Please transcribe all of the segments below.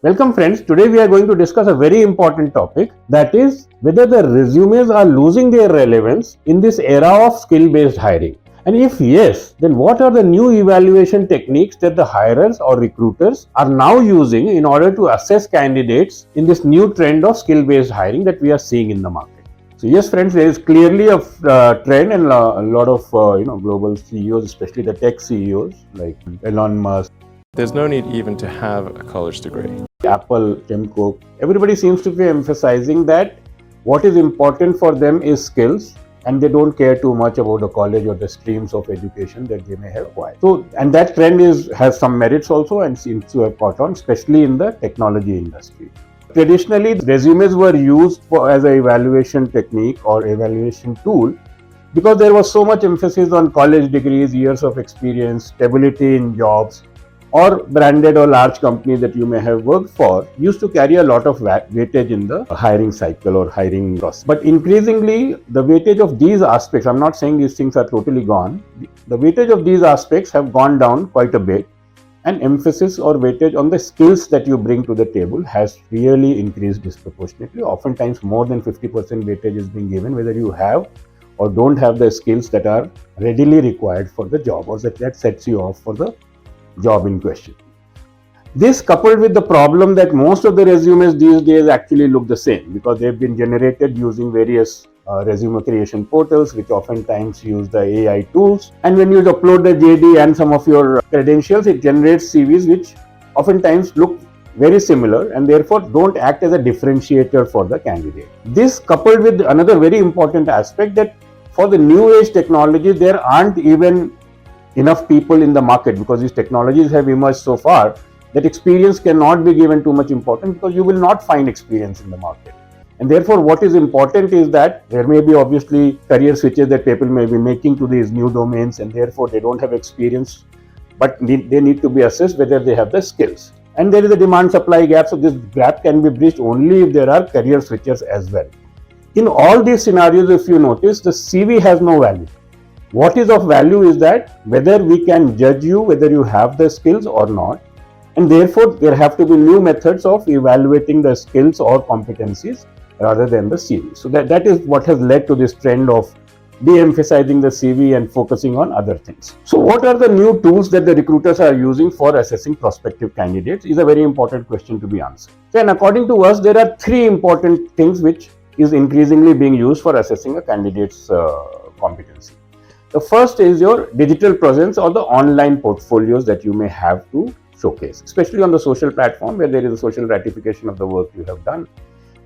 Welcome friends, today we are going to discuss a very important topic, that is whether the resumes are losing their relevance in this era of skill-based hiring. And if yes, then what are the new evaluation techniques that the hirers or recruiters are now using in order to assess candidates in this new trend of skill-based hiring that we are seeing in the market? So yes friends, there is clearly a trend, and a lot of global CEOs, especially the tech CEOs like Elon Musk, there's no need even to have a college degree. Apple, Tim Cook, everybody seems to be emphasizing that what is important for them is skills, and they don't care too much about the college or the streams of education that they may have acquired. So, and that trend has some merits also and seems to have caught on, especially in the technology industry. Traditionally, resumes were used as an evaluation technique or evaluation tool because there was so much emphasis on college degrees, years of experience, stability in jobs, or branded or large companies that you may have worked for used to carry a lot of weightage in the hiring cycle or hiring process. But increasingly, the weightage of these aspects, I'm not saying these things are totally gone, the weightage of these aspects have gone down quite a bit, and emphasis or weightage on the skills that you bring to the table has really increased disproportionately. Oftentimes more than 50% weightage is being given whether you have or don't have the skills that are readily required for the job, or that sets you off for the job in question. This, coupled with the problem that most of the resumes these days actually look the same because they've been generated using various resume creation portals, which oftentimes use the AI tools, and when you upload the JD and some of your credentials, it generates CVs which oftentimes look very similar and therefore don't act as a differentiator for the candidate. This, coupled with another very important aspect, that for the new age technologies there aren't even enough people in the market, because these technologies have emerged so far that experience cannot be given too much importance, because you will not find experience in the market. And therefore what is important is that there may be obviously career switches that people may be making to these new domains, and therefore they don't have experience, but they need to be assessed whether they have the skills. And there is a demand supply gap, so this gap can be bridged only if there are career switches as well. In all these scenarios, if you notice, the CV has no value. What is of value is that whether we can judge you whether you have the skills or not, and therefore there have to be new methods of evaluating the skills or competencies rather than the CV. So that is what has led to this trend of de-emphasizing the CV and focusing on other things. So what are the new tools that the recruiters are using for assessing prospective candidates is a very important question to be answered. And according to us, there are three important things which is increasingly being used for assessing a candidate's competency. The first is your digital presence or the online portfolios that you may have to showcase, especially on the social platform where there is a social gratification of the work you have done.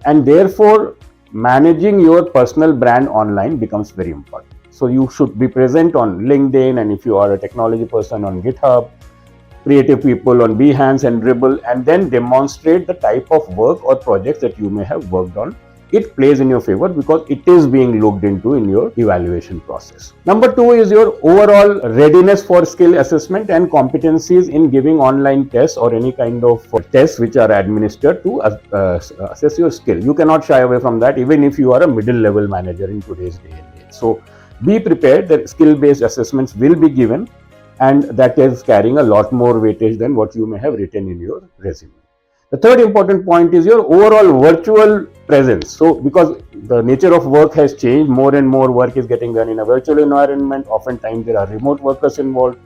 And therefore, managing your personal brand online becomes very important. So you should be present on LinkedIn, and if you are a technology person, on GitHub, creative people on Behance and Dribble, and then demonstrate the type of work or projects that you may have worked on. It plays in your favor because it is being looked into in your evaluation process. Number two is your overall readiness for skill assessment and competencies in giving online tests or any kind of tests which are administered to assess your skill. You cannot shy away from that even if you are a middle level manager in today's day and age. So be prepared that skill based assessments will be given, and that is carrying a lot more weightage than what you may have written in your resume. The third important point is your overall virtual presence. So because the nature of work has changed, more and more work is getting done in a virtual environment. Oftentimes there are remote workers involved.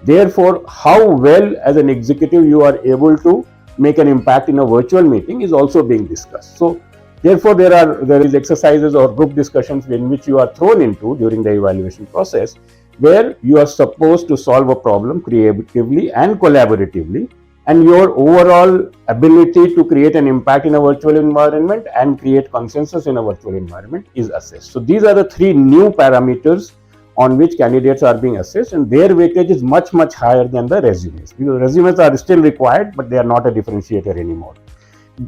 Therefore, how well as an executive you are able to make an impact in a virtual meeting is also being discussed. So therefore there is exercises or group discussions in which you are thrown into during the evaluation process, where you are supposed to solve a problem creatively and collaboratively, and your overall ability to create an impact in a virtual environment and create consensus in a virtual environment is assessed. So these are the three new parameters on which candidates are being assessed, and their weightage is much higher than the resumes, because resumes are still required but they are not a differentiator anymore.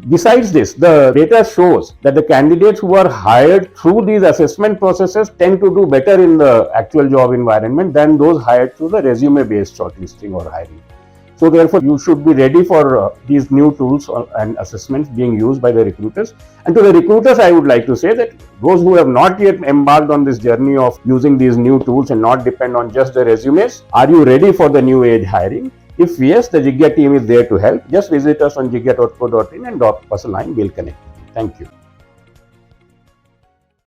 Besides this, the data shows that the candidates who are hired through these assessment processes tend to do better in the actual job environment than those hired through the resume based shortlisting or hiring. So therefore, you should be ready for these new tools and assessments being used by the recruiters. And to the recruiters, I would like to say that those who have not yet embarked on this journey of using these new tools and not depend on just the resumes, are you ready for the new age hiring? If yes, the Jigya team is there to help. Just visit us on jigya.co.in and drop us a line. We'll connect. Thank you.